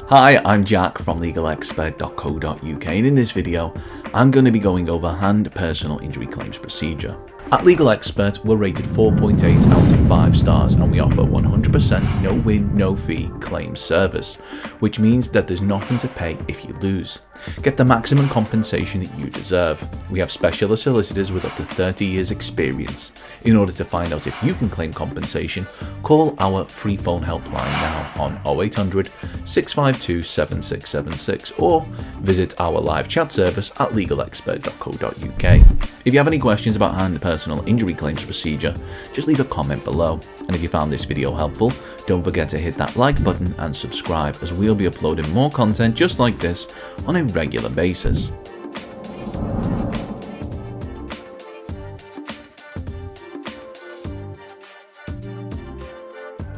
Hi, I'm Jack from legalexpert.co.uk, and in this video I'm going to be going over hand personal injury claims procedure. At Legal Expert, we're rated 4.8 out of 5 stars and we offer 100% no win, no fee claims service, which means that there's nothing to pay if you lose. Get the maximum compensation that you deserve. We have specialist solicitors with up to 30 years experience. In order to find out if you can claim compensation, call our free phone helpline now on 0800 652 7676 or visit our live chat service at legalexpert.co.uk. If you have any questions about hand personal injury claims procedure, just leave a comment below. And if you found this video helpful, don't forget to hit that like button and subscribe, as we'll be uploading more content just like this on a regular basis.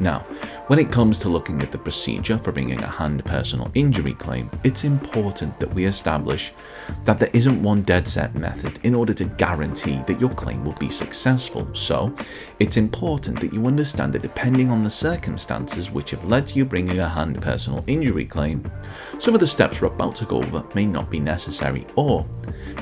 Now, when it comes to looking at the procedure for bringing a hand personal injury claim, it's important that we establish that there isn't one dead set method in order to guarantee that your claim will be successful. So, it's important that you understand that depending on the circumstances which have led to you bringing a hand personal injury claim, some of the steps we're about to go over may not be necessary, or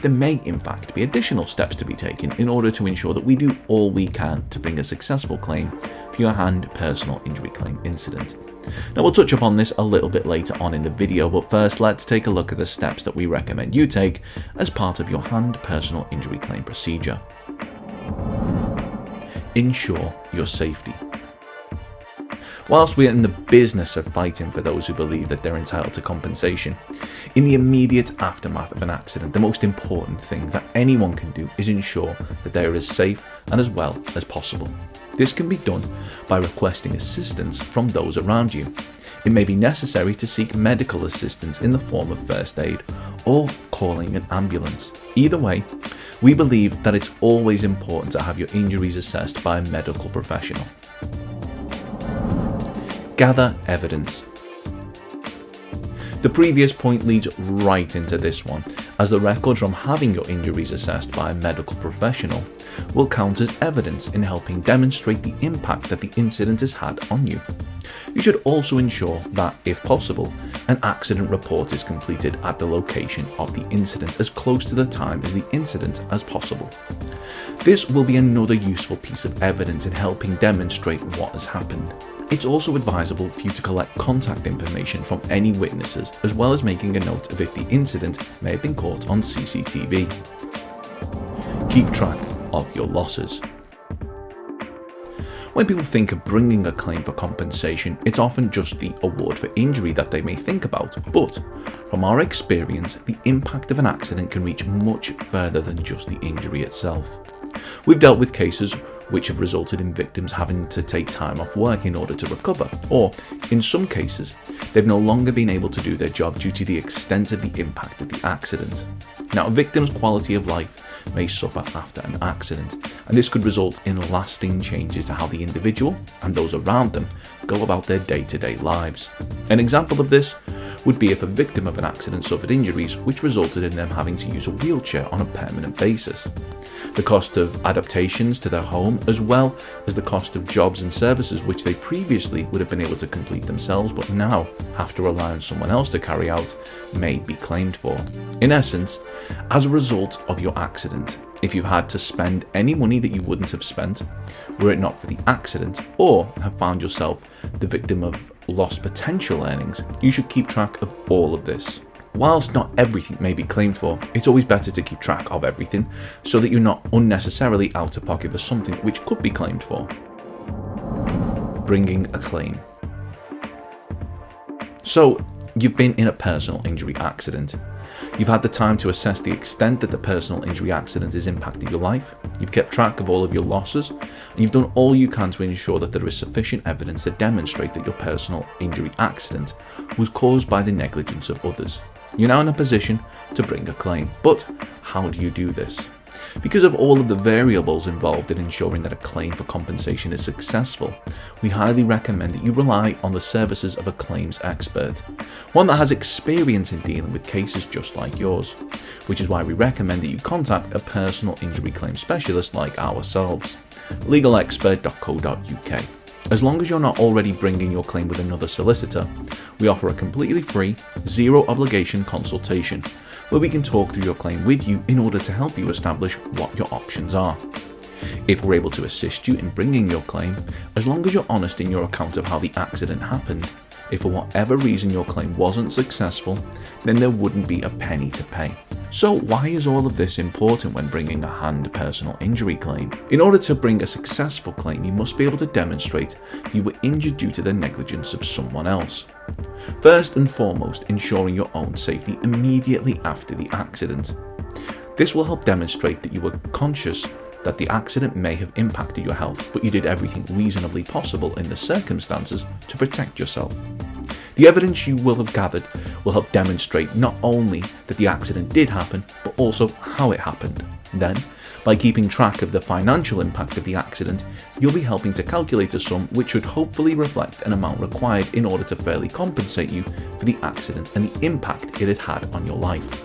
there may in fact be additional steps to be taken in order to ensure that we do all we can to bring a successful claim for your hand personal injury claim incident. Now, we'll touch upon this a little bit later on in the video, but first let's take a look at the steps that we recommend you take as part of your hand personal injury claim procedure. Ensure your safety. Whilst we're in the business of fighting for those who believe that they're entitled to compensation, in the immediate aftermath of an accident, the most important thing that anyone can do is ensure that they are as safe and as well as possible. This can be done by requesting assistance from those around you. It may be necessary to seek medical assistance in the form of first aid or calling an ambulance. Either way, we believe that it's always important to have your injuries assessed by a medical professional. Gather evidence. The previous point leads right into this one, as the record from having your injuries assessed by a medical professional will count as evidence in helping demonstrate the impact that the incident has had on you. You should also ensure that, if possible, an accident report is completed at the location of the incident as close to the time as the incident as possible. This will be another useful piece of evidence in helping demonstrate what has happened. It's also advisable for you to collect contact information from any witnesses, as well as making a note of if the incident may have been caught on CCTV. Keep track of your losses. When people think of bringing a claim for compensation, it's often just the award for injury that they may think about, but from our experience, the impact of an accident can reach much further than just the injury itself. We've dealt with cases which have resulted in victims having to take time off work in order to recover, or in some cases, they've no longer been able to do their job due to the extent of the impact of the accident. Now, a victim's quality of life may suffer after an accident, and this could result in lasting changes to how the individual and those around them go about their day-to-day lives. An example of this would be if a victim of an accident suffered injuries which resulted in them having to use a wheelchair on a permanent basis. The cost of adaptations to their home, as well as the cost of jobs and services which they previously would have been able to complete themselves but now have to rely on someone else to carry out, may be claimed for. In essence, as a result of your accident, if you had to spend any money that you wouldn't have spent were it not for the accident, or have found yourself the victim of lost potential earnings, you should keep track of all of this. Whilst not everything may be claimed for, it's always better to keep track of everything so that you're not unnecessarily out of pocket for something which could be claimed for. Bringing a claim. So, you've been in a personal injury accident. You've had the time to assess the extent that the personal injury accident has impacted your life. You've kept track of all of your losses, and you've done all you can to ensure that there is sufficient evidence to demonstrate that your personal injury accident was caused by the negligence of others. You're now in a position to bring a claim. But how do you do this? Because of all of the variables involved in ensuring that a claim for compensation is successful, we highly recommend that you rely on the services of a claims expert, one that has experience in dealing with cases just like yours, which is why we recommend that you contact a personal injury claim specialist like ourselves, legalexpert.co.uk. As long as you're not already bringing your claim with another solicitor, we offer a completely free, zero obligation consultation where we can talk through your claim with you in order to help you establish what your options are. If we're able to assist you in bringing your claim, as long as you're honest in your account of how the accident happened, if for whatever reason your claim wasn't successful, then there wouldn't be a penny to pay. So why is all of this important when bringing a hand personal injury claim? In order to bring a successful claim, you must be able to demonstrate that you were injured due to the negligence of someone else. First and foremost, ensuring your own safety immediately after the accident. This will help demonstrate that you were conscious that the accident may have impacted your health, but you did everything reasonably possible in the circumstances to protect yourself. The evidence you will have gathered will help demonstrate not only that the accident did happen, but also how it happened. Then, by keeping track of the financial impact of the accident, you'll be helping to calculate a sum which should hopefully reflect an amount required in order to fairly compensate you for the accident and the impact it had had on your life.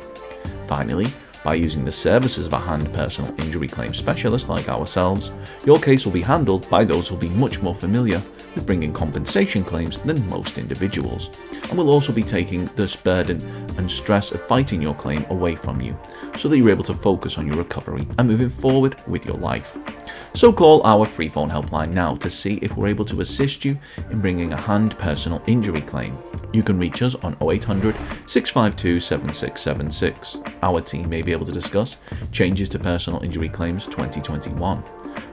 Finally, by using the services of a hand personal injury claim specialist like ourselves, your case will be handled by those who will be much more familiar with bringing compensation claims than most individuals, and will also be taking this burden and stress of fighting your claim away from you, so that you're able to focus on your recovery and moving forward with your life. So call our free phone helpline now to see if we're able to assist you in bringing a hand personal injury claim. You can reach us on 0800 652 7676. Our team may be able to discuss changes to personal injury claims 2021,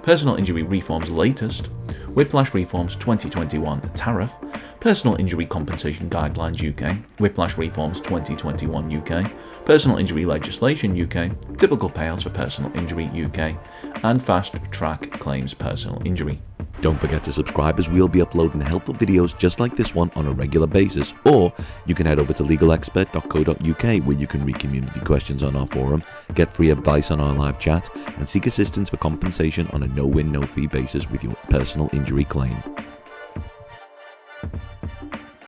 personal injury reforms latest, whiplash reforms 2021 tariff, personal injury compensation guidelines UK, whiplash reforms 2021 UK, personal injury legislation UK, typical payouts for personal injury UK, and fast track claims personal injury. Don't forget to subscribe, as we'll be uploading helpful videos just like this one on a regular basis, or you can head over to legalexpert.co.uk where you can read community questions on our forum, get free advice on our live chat, and seek assistance for compensation on a no-win, no-fee basis with your personal injury claim.